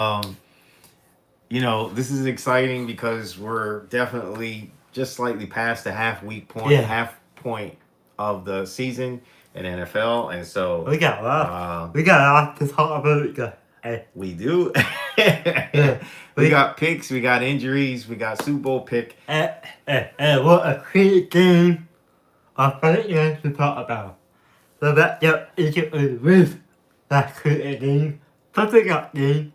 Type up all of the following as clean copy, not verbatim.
Um, this is exciting because we're definitely just slightly past the Yeah, half point of the season in NFL, and so we got a lot. um, We got a lot to talk about. we do. Yeah, We we got picks, we got injuries, we got Super Bowl pick. what a great game of finance to talk about. So that Egypt with that great game. Something that game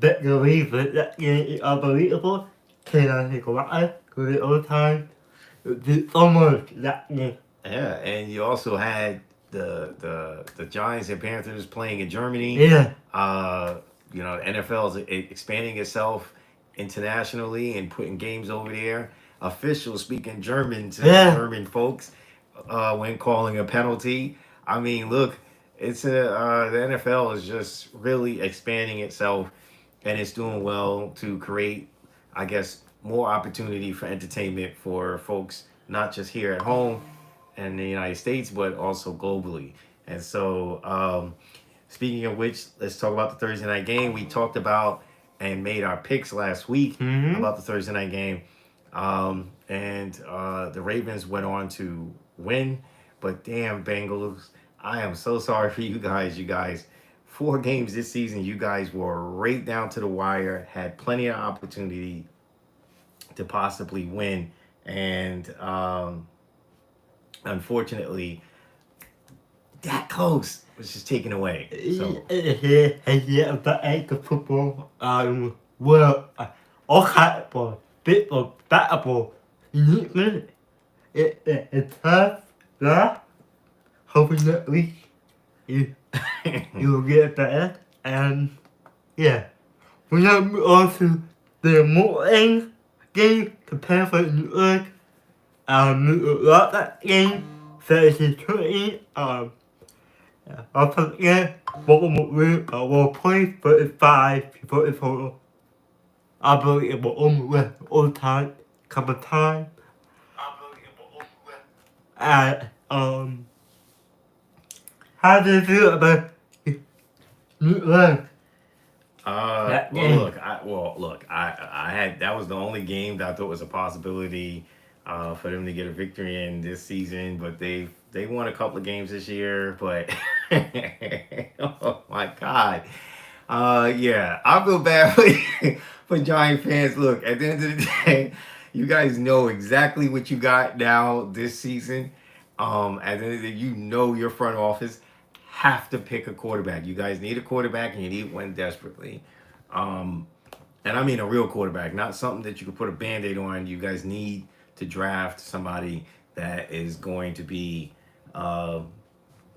that the reason that game is unbelievable. Can I take a while? Good the old time. It's almost that game. Yeah, and you also had the Giants and Panthers playing in Germany. Yeah, Uh, the NFL is expanding itself internationally and putting games over there. Officials speaking German to yeah. German folks when calling a penalty. I mean, look, the NFL is just really expanding itself, and it's doing well to create, I guess, more opportunity for entertainment for folks, not just here at home in the United States, but also globally. And so, speaking of which, let's talk about the Thursday night game. We talked about and made our picks last week Mm-hmm. about the Thursday night game. And the Ravens went on to win. But damn, Bengals, I am so sorry for you guys. You guys, 4 games this season, you guys were right down to the wire, had plenty of opportunity to possibly win. And unfortunately, that close was just taken away. So Yeah, but the football, well, all football, baseball, basketball, uniquely, it's tough, yeah. Hoping that you, you will get better, and yeah. We now move on to the morning game, compared for New York, we love that game, 30-20, also, yeah, we'll play 35 people in total. I believe it will only win all time, couple of times. And, how do you feel about New York? That game. I had that was the only game that I thought was a possibility for them to get a victory in this season, but they won a couple of games this year. But oh my god, yeah, I feel bad for Giant fans. Look, at the end of the day, you guys know exactly what you got now this season. At the end of the day, your front office have to pick a quarterback. You guys need a quarterback, and you need one desperately. Um, and I mean a real quarterback, not something that you can put a band-aid on. You guys need to draft somebody that is going to be uh,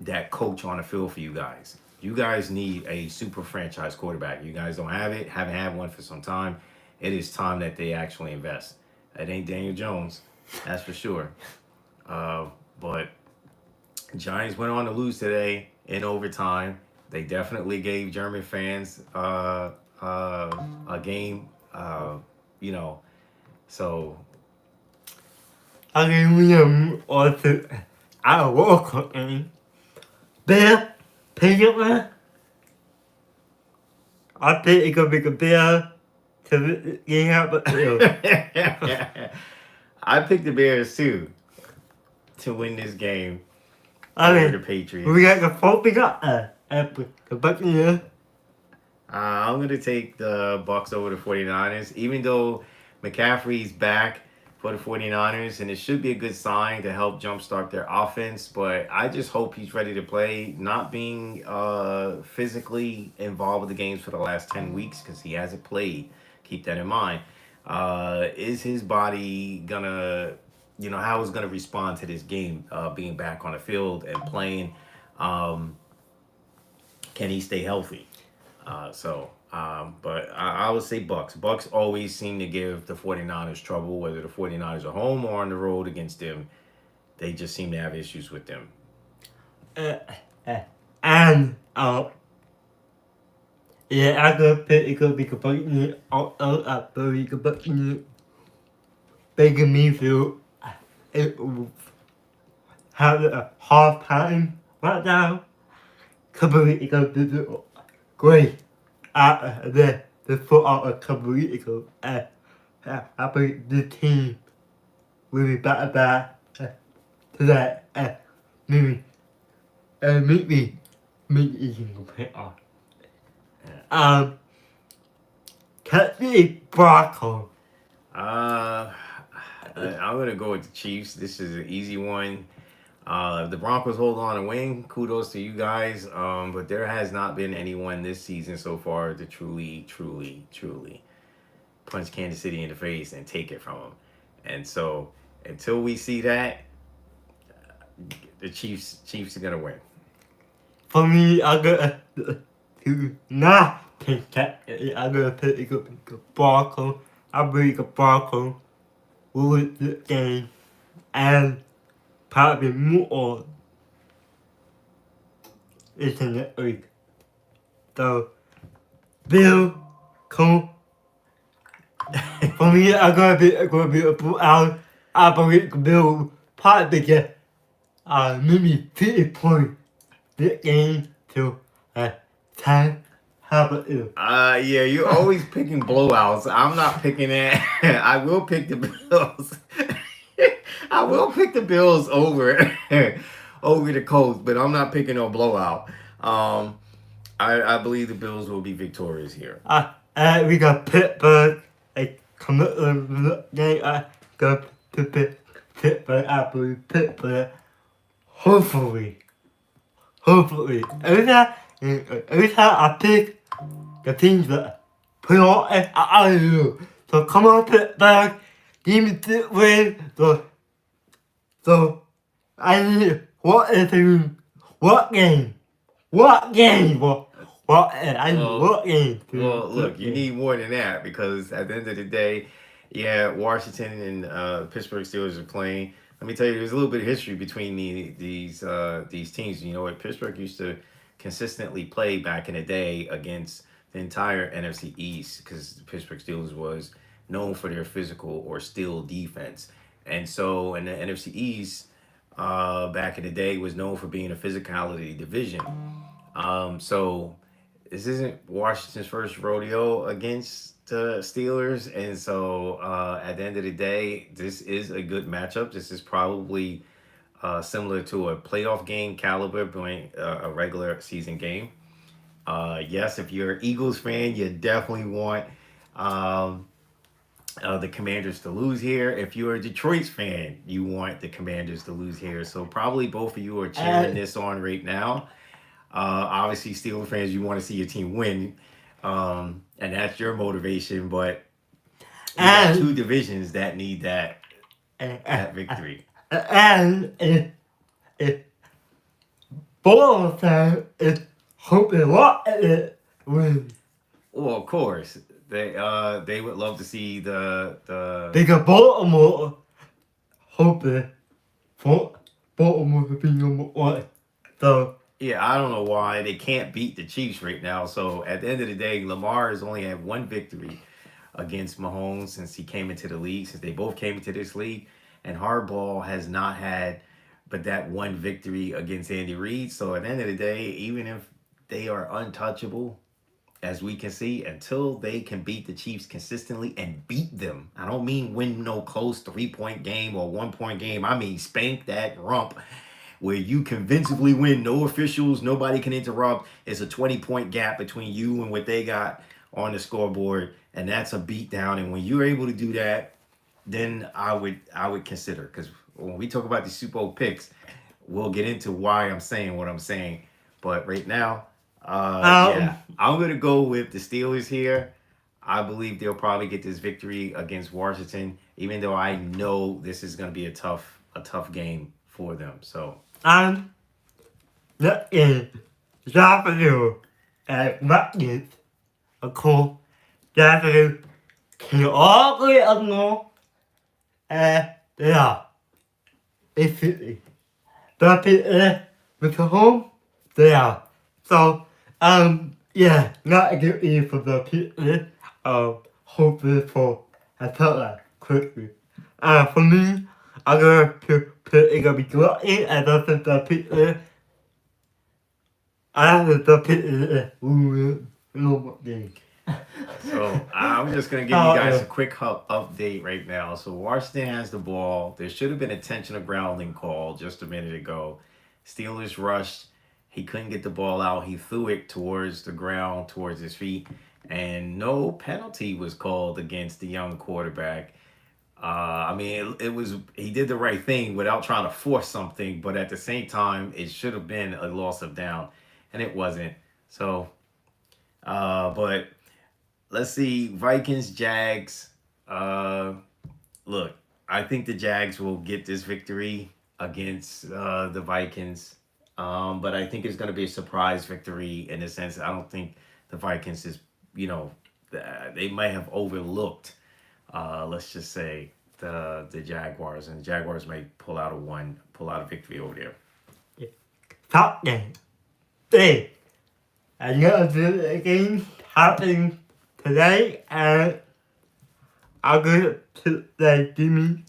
that coach on the field for you guys. You guys need a super franchise quarterback. You guys don't have it, haven't had one for some time. It is time that they actually invest. That ain't Daniel Jones, that's for sure. Uh, but Giants went on to lose today in overtime. They definitely gave German fans a game. You know, so I mean, we also, I work in Bear, Piglet, I think it could be a bear to get out, but I picked the Bears too to win this game I over the mean, we Patriots. got the fault, we got the Buccaneers. I'm gonna take the Bucks over the 49ers, even though McCaffrey's back for the 49ers, and it should be a good sign to help jumpstart their offense. But I just hope he's ready to play, not being physically involved with the games for the last 10 weeks because he hasn't played. Keep that in mind. Is his body gonna, how is gonna respond to this game, being back on the field and playing? Um, can he stay healthy? But I would say Bucks. Bucks always seem to give the 49ers trouble, whether the 49ers are home or on the road against them. They just seem to have issues with them. Uh, uh, and, yeah, I could pick, it could be completely out, but we could completely making me feel it have a hard time right now. Completely go to the great out there. they put out a couple weeks ago. I believe the team will be back to that. Maybe, maybe you can compare on. Can be Bronco. I'm gonna go with the Chiefs. This is an easy one. If the Broncos hold on and win, kudos to you guys. But there has not been anyone this season so far to truly punch Kansas City in the face and take it from them. And so until we see that, the Chiefs are gonna win. For me, I'm gonna to not pick that. I'm gonna pick the Bronco. I believe the Bronco will win the game and probably more is in the week. So, Bill, come. For me, I'm gonna be a blowout. I believe Bill probably get maybe 50 points this game to 10. How about you? Yeah, you're always picking blowouts. I'm not picking that. I will pick the Bills. I will pick the Bills over over the Colts, but I'm not picking no blowout. I believe the Bills will be victorious here. We got Pittsburgh. Come up game. Go to Pittsburgh. I believe Pittsburgh. Hopefully. Every time I pick the teams that put on I do. So come on, Pittsburgh. Give me the win. So I need what game? What game? I need what game? Well, look, you need more than that because at the end of the day, yeah, Washington and Pittsburgh Steelers are playing. Let me tell you, there's a little bit of history between these teams. You know what? Pittsburgh used to consistently play back in the day against the entire NFC East because the Pittsburgh Steelers was known for their physical or steel defense. And so in the NFC East, back in the day, was known for being a physicality division. So this isn't Washington's first rodeo against the Steelers, and so at the end of the day, this is a good matchup. This is probably similar to a playoff game caliber, playing a regular season game. Yes, if you're an Eagles fan, you definitely want um, the Commanders to lose here. If you're a Detroit fan, you want the Commanders to lose here. So probably both of you are cheering this on right now. Obviously, Steelers fans, you want to see your team win, and that's your motivation. But you got two divisions that need that victory. And if Baltimore fan is hoping a lot at it win. Well, of course, they would love to see the Because Baltimore hoping for Baltimore to be number one. So yeah, I don't know why they can't beat the Chiefs right now. So at the end of the day, Lamar has only had one victory against Mahomes since he came into the league, since they both came into this league. And Harbaugh has not had but that one victory against Andy Reid. So at the end of the day, even if they are untouchable, as we can see, until they can beat the Chiefs consistently and beat them. I don't mean win no close 3-point game or 1-point game. I mean spank that rump where you convincingly win, no officials, nobody can interrupt. It's a 20-point gap between you and what they got on the scoreboard, and that's a beatdown. And when you're able to do that, then I would consider, because when we talk about the Super Bowl picks, we'll get into why I'm saying what I'm saying. But right now, yeah, I'm gonna go with the Steelers here. I believe they'll probably get this victory against Washington, even though I know this is gonna be a tough game for them. So that is W and Buckets. Of course, W can all agree on no. Yeah, it's but with the home, yeah. So yeah, not a good year for the people. Hopefully for I felt like quickly. For me, I'm gonna put it gonna be lucky and I think the people. I think the people will know what game. So I'm just gonna give you guys a Tottenham. quick update right now. So Washington has the ball. There should have been a intentional grounding call just a minute ago. Steelers rushed. He couldn't get the ball out. He threw it towards the ground, towards his feet, and no penalty was called against the young quarterback. I mean, it was he did the right thing without trying to force something, but at the same time, it should have been a loss of down, and it wasn't. So, but let's see, Vikings, Jags. Uh, Look, I think the Jags will get this victory against the Vikings, but I think it's going to be a surprise victory in the sense I don't think the Vikings is, you know, they might have overlooked, let's just say the Jaguars, and the Jaguars may pull out a victory over there. Tottenham. Hey, another game happening today, and I'm gonna put the Jimmy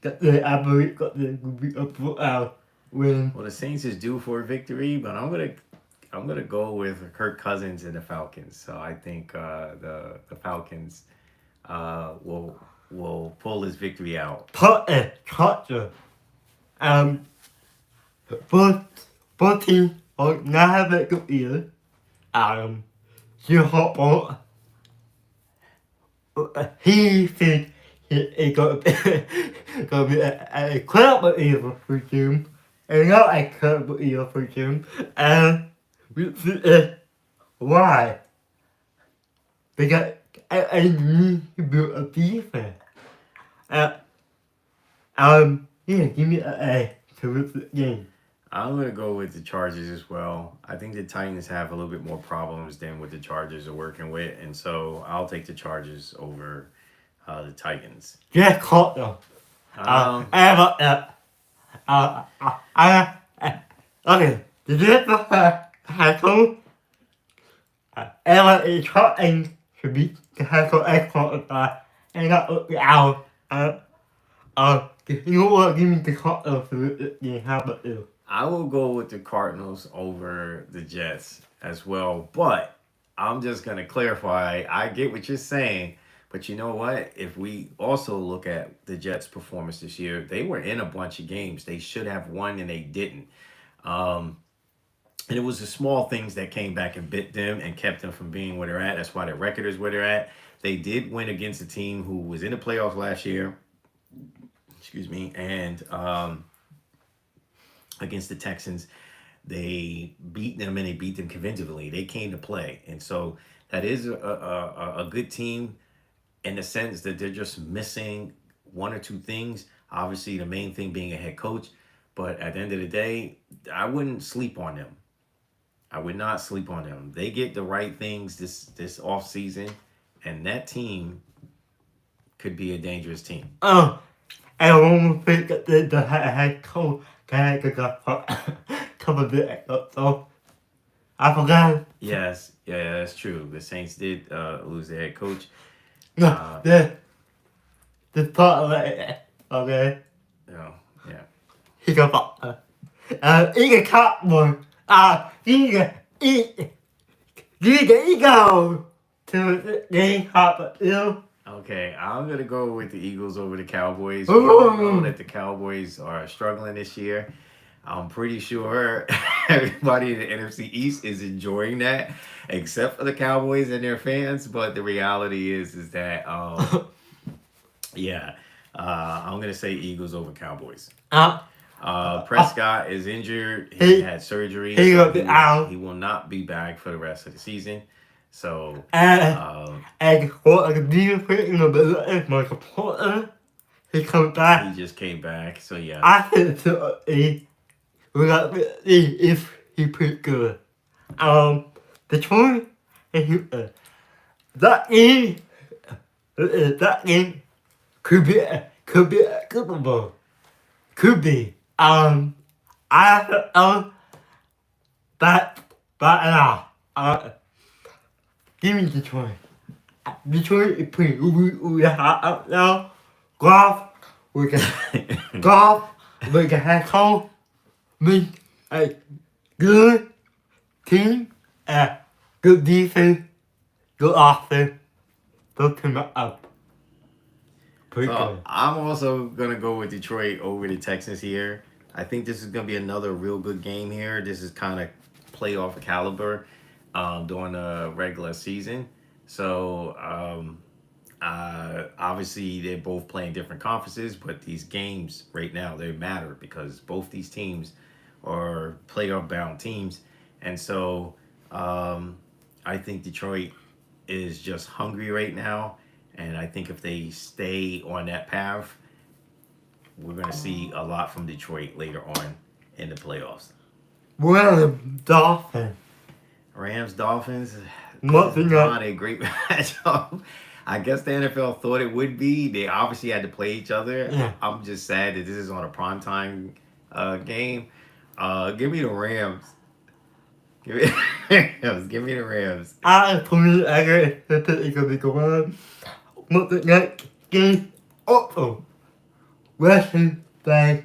that the Average got the be a blowout win. Well, the Saints is due for a victory, but I'm gonna go with Kirk Cousins and the Falcons. So I think the Falcons will pull this victory out. Tottenham. Um, both teams are not having a good year. You hop on. He thinks it's gonna be a incredible year for him, and not a incredible year for him. And why? Because I need to build a defense. Uh, yeah, give me an A to the game. I'm gonna go with the Chargers as well. I think the Titans have a little bit more problems than what the Chargers are working with, and so I'll take the Chargers over the Titans. Yeah, caught them. Okay, did you ever hackle? Ella is hot and should be the hackle export and not out. You know what? Give me the cut of the game. How about you? I will go with the Cardinals over the Jets as well, but I'm just gonna clarify. I get what you're saying, but you know what? If we also look at the Jets' performance this year, they were in a bunch of games they should have won and they didn't. Um, and it was the small things that came back and bit them and kept them from being where they're at. That's why their record is where they're at. They did win against a team who was in the playoffs last year. Excuse me, and against the Texans. They beat them and they beat them convincingly. They came to play. And so that is a good team in the sense that they're just missing one or two things. Obviously, the main thing being a head coach. But at the end of the day, I wouldn't sleep on them. I would not sleep on them. They get the right things this off season, and that team could be a dangerous team. I won't think that the head coach can cover the so I forgot. Yes, yeah, that's true. The Saints did lose their head coach. No, the part of it, okay. Oh, yeah. He got eat a cat one. Eat go to the top you. Okay, I'm gonna go with the Eagles over the Cowboys. We all know that the Cowboys are struggling this year. I'm pretty sure everybody in the NFC East is enjoying that, except for the Cowboys and their fans. But the reality is that, yeah, I'm gonna say Eagles over Cowboys. Prescott is injured. He had surgery. He So will be out. he will not be back for the rest of the season. So, And what a defense in the middle is my supporter. He comes back. he just came back. So yeah. I think we got to see if he pretty good. The choice is that game could be a Super Bowl. Could be. I don't know. But give me Detroit. Detroit is pretty. We have now golf. We can golf. We can have home. With a good team, good defense, Good offense. Good team up. Pretty So good. I'm also gonna go with Detroit over the Texans here. I think this is gonna be another real good game here. This is kind of playoff caliber during the regular season. So obviously they're both playing different conferences, but these games right now they matter because both these teams are playoff bound teams, and so um, I think Detroit is just hungry right now, and I think if they stay on that path, we're going to see a lot from Detroit later on in the playoffs. Well, Dolphins. Rams Dolphins. This is Nothing not like. a great matchup. I guess the NFL thought it would be. They obviously had to play each other. Yeah. I'm just sad that this is on a primetime game. Give me the Rams. Give me, Rams. Give me the Rams. For me, I guess it's gonna be good. Nothing like game. Oh. Wrestling Day.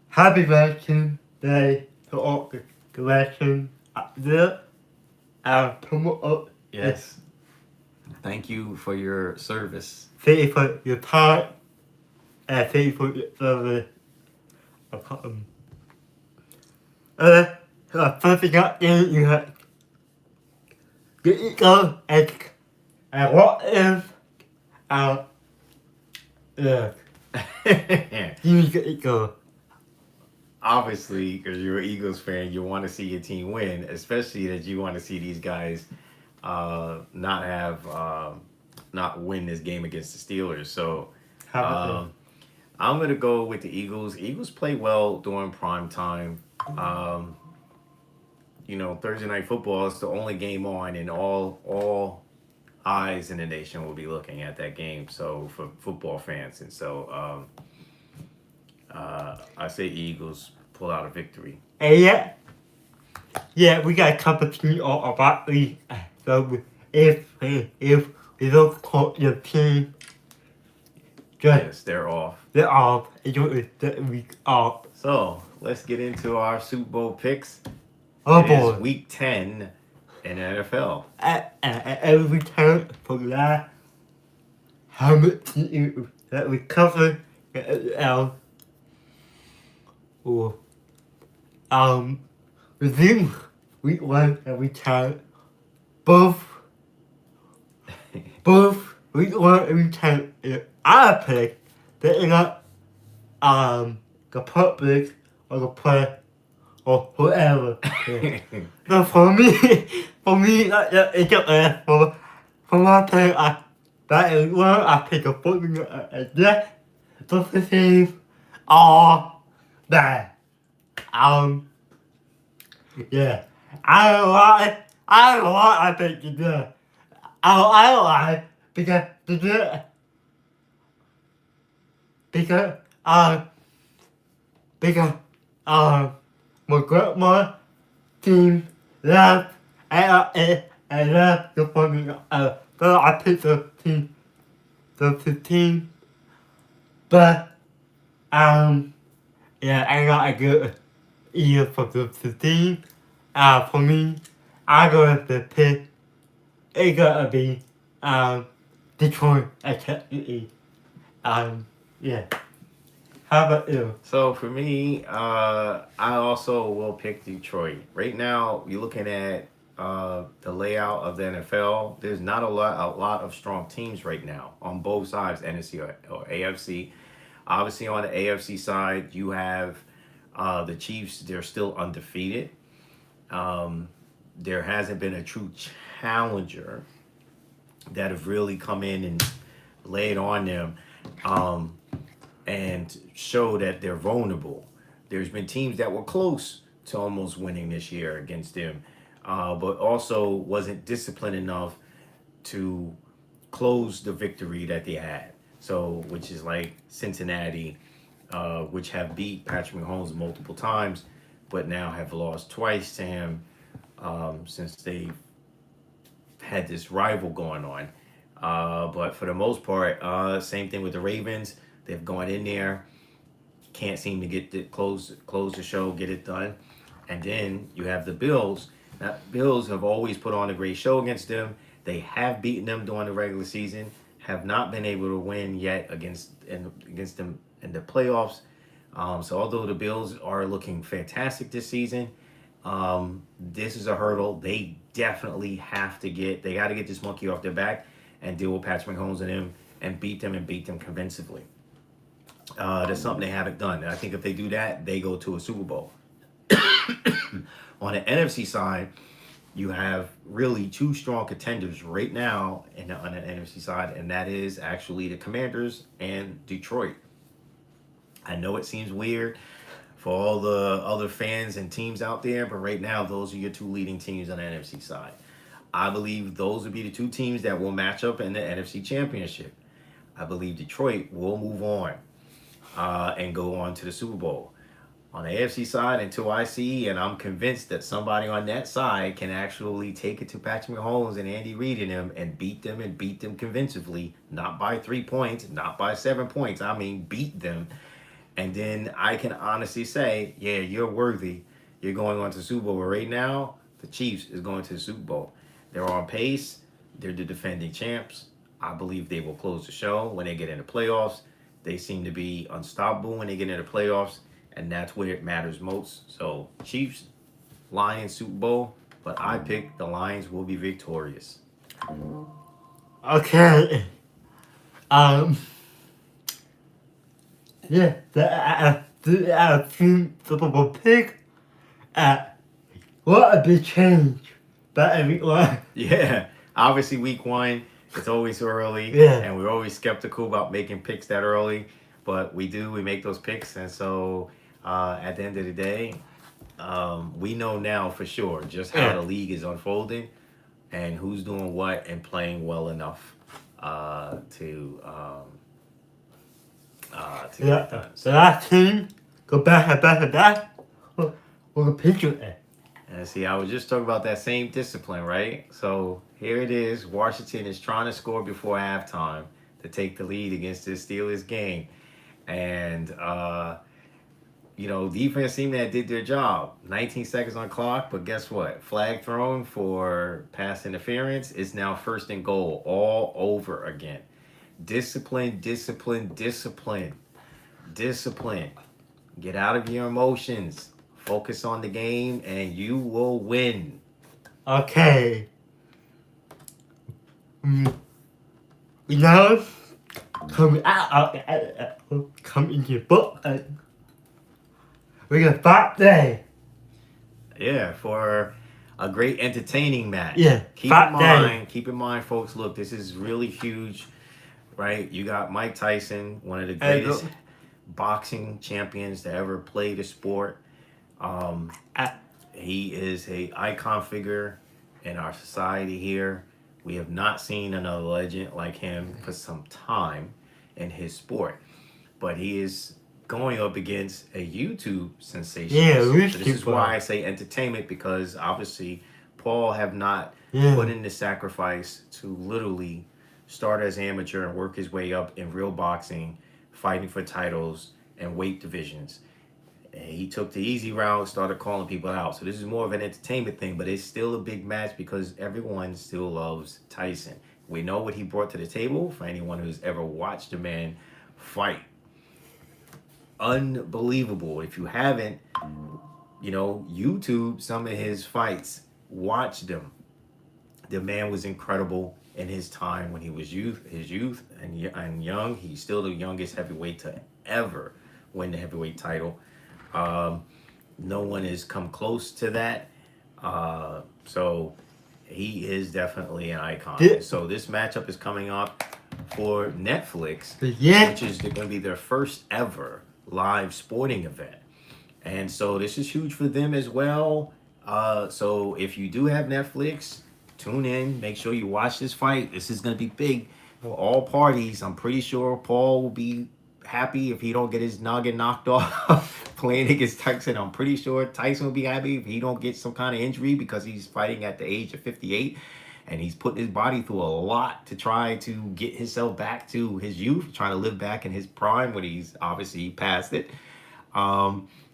Happy Wrestling Day to all the wrestling up there. I'll promote up. Yes. Thank you for your service. Thank you for your time. And thank you for your service. First thing up there, you have the ego and what is yeah. You get the ego. Obviously, because you're an Eagles fan, you want to see your team win, especially that you want to see these guys not win this game against the Steelers. So How about I'm gonna go with the Eagles. Eagles play well during prime time. Thursday night football is the only game on, and all eyes in the nation will be looking at that game. So for football fans, and so I say Eagles pull out a victory. And yeah, we got a couple teams all about the so if we don't call your team, just Yes, they're off. they're off. It don't the week off. So let's get into our Super Bowl picks. Oh It is boy. week 10 in the NFL. Every time for that, how much teams that we cover or resume week 1 every time. Both week 1 every time I pick that is not the public or the play or whoever. Yeah. No, for me, it's just for my pick, that is one I pick a football yeah, both the teams are bad. Yeah. I don't know why I think you do. I don't lie because my grandma team left and left the fucking so I picked the team, but yeah, I got a good ear for the team. For me, I got the pick. It gotta be Detroit actually. Yeah. How about you? So for me, I also will pick Detroit. Right now, you're looking at the layout of the NFL. There's not a lot of strong teams right now on both sides, NFC or AFC. Obviously, on the AFC side, you have the Chiefs. They're still undefeated. There hasn't been a true challenger that have really come in and laid on them and show that they're vulnerable. There's been teams that were close to almost winning this year against them, but also wasn't disciplined enough to close the victory that they had. So, which is like Cincinnati, which have beat Patrick Mahomes multiple times, but now have lost twice to him since they had this rival going on. But for the most part, same thing with the Ravens. They've gone in there, can't seem to get the close the show, get it done. And then you have the Bills That Bills have always put on a great show against them. They have beaten them during the regular season. Have not been able to win yet against them in the playoffs. So although the Bills are looking fantastic this season, this is a hurdle they definitely have to get. They got to get this monkey off their back and deal with Patrick Mahomes and him and beat them convincingly. That's something they haven't done. And I think if they do that, they go to a Super Bowl. On the NFC side, you have really two strong contenders right now on the NFC side, and that is actually the Commanders and Detroit. I know it seems weird for all the other fans and teams out there, but right now, those are your two leading teams on the NFC side. I believe those would be the two teams that will match up in the NFC Championship. I believe Detroit will move on and go on to the Super Bowl. On the AFC side, until I see, and I'm convinced that somebody on that side can actually take it to Patrick Mahomes and Andy Reid and beat them convincingly, not by 3 points, not by 7 points. I mean, beat them. And then I can honestly say, yeah, you're worthy. You're going on to the Super Bowl. But right now, the Chiefs is going to the Super Bowl. They're on pace. They're the defending champs. I believe they will close the show when they get into playoffs. They seem to be unstoppable when they get into playoffs, and that's where it matters most. So Chiefs, Lions, Super Bowl, but I pick the Lions will be victorious. Okay. Um. Yeah. The team Super Bowl pick. What a big change. But everyone. Yeah, obviously week one, it's always early, Yeah. and we're always skeptical about making picks that early, but we make those picks, and so at the end of the day, we know now for sure just how the league is unfolding and who's doing what and playing well enough to get it Yeah. done. The last team go back. We'll picture it. And see, I was just talking about that same discipline, right? So here it is. Washington is trying to score before halftime to take the lead against this Steelers game. And, defense team that did their job. 19 seconds on clock, but guess what? Flag thrown for pass interference is now first and goal all over again. Discipline, discipline, discipline, discipline. Get out of your emotions. Focus on the game, and you will win. Okay. Mm, Now, come into book. We're gonna fight day. Yeah, for a great entertaining match. Yeah, Keep in mind, folks. Look, this is really huge, right? You got Mike Tyson, one of the Hey, greatest boxing champions to ever play the sport. He is a icon figure in our society here. We have not seen another legend like him for some time in his sport, but he is going up against a YouTube sensation. Yeah, So rich this is people. why I say entertainment, because obviously Paul have not Yeah. put in the sacrifice to literally start as amateur and work his way up in real boxing, fighting for titles and weight divisions. And he took the easy route, started calling people out. So this is more of an entertainment thing, but it's still a big match because everyone still loves Tyson. We know what he brought to the table for anyone who's ever watched a man fight. Unbelievable. If you haven't, YouTube some of his fights, watch them. The man was incredible in his time when he was his youth and young. He's still the youngest heavyweight to ever win the heavyweight title. No one has come close to that. So he is definitely an icon. Yeah. So this matchup is coming up for Netflix, Yeah. which is going to be their first ever live sporting event. And so this is huge for them as well. So if you do have Netflix, tune in. Make sure you watch this fight. This is going to be big for all parties. I'm pretty sure Paul will be happy if he don't get his noggin knocked off playing against Tyson. I'm pretty sure Tyson will be happy if he don't get some kind of injury because he's fighting at the age of 58 and he's putting his body through a lot to try to get himself back to his youth, trying to live back in his prime when he's obviously past it.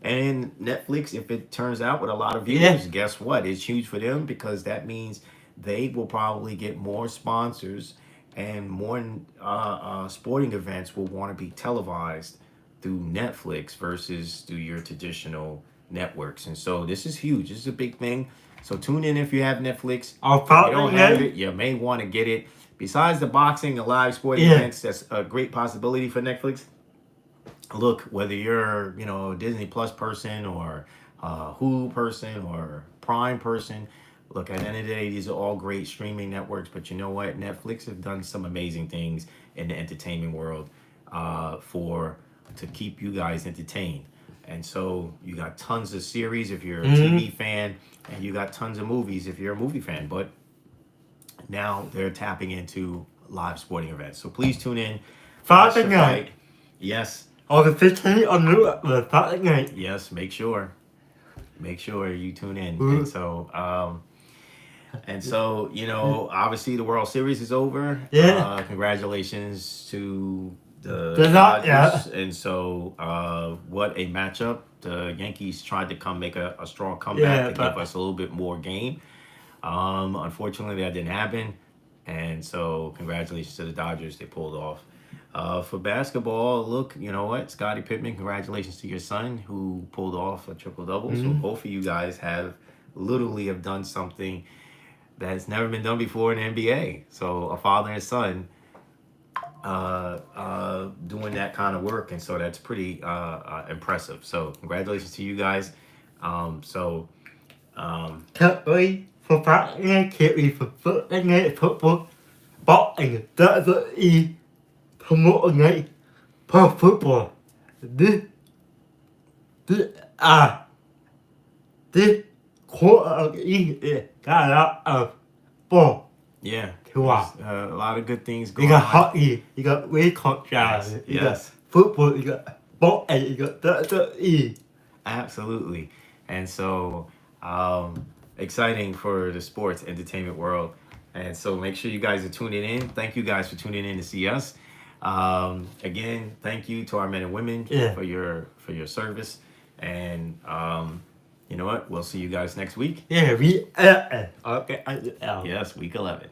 And Netflix, if it turns out with a lot of viewers, Yeah. guess what? It's huge for them because that means they will probably get more sponsors and more sporting events will want to be televised through Netflix versus through your traditional networks. And so this is huge. This is a big thing. So tune in if you have Netflix. I'll If you probably don't have it, you may want to get it. Besides the boxing and live sporting Yeah. events, that's a great possibility for Netflix. Look, whether you're, a Disney Plus person or Hulu person or Prime person, look, at the end of the day, these are all great streaming networks. But you know what? Netflix have done some amazing things in the entertainment world for to keep you guys entertained. And so you got tons of series if you're a TV fan, and you got tons of movies if you're a movie fan. But now they're tapping into live sporting events. So please tune in. Watch Friday the night. fight. Yes, On the 15th on the Friday night. yes. Make sure you tune in. Mhm. And so obviously the World Series is over. Yeah. Congratulations to the They're not, Dodgers. And so what a matchup. The Yankees tried to make a strong comeback to give us a little bit more game. Unfortunately, that didn't happen. And so congratulations to the Dodgers. They pulled off. For basketball, look, you know what? Scottie Pippen, congratulations to your son who pulled off a triple-double. So both of you guys have literally have done something that's never been done before in the NBA. So a father and son doing that kind of work. And so that's pretty impressive. So congratulations to you guys. Can't wait for Friday night, can't wait for Thursday night football, boxing, WWE, promoting night, pro football. This quarter of the year got a lot of ball. Yeah. Wow. A lot of good things You going got on. hockey, you got weight contrast, you got Yes. football, you got boxing, you got WWE. Absolutely. And so exciting for the sports entertainment world. And so make sure you guys are tuning in. Thank you guys for tuning in to see us. Again, thank you to our men and women Yeah. for your service. And you know what? We'll see you guys next week. Yeah, we okay. Yes, week 11.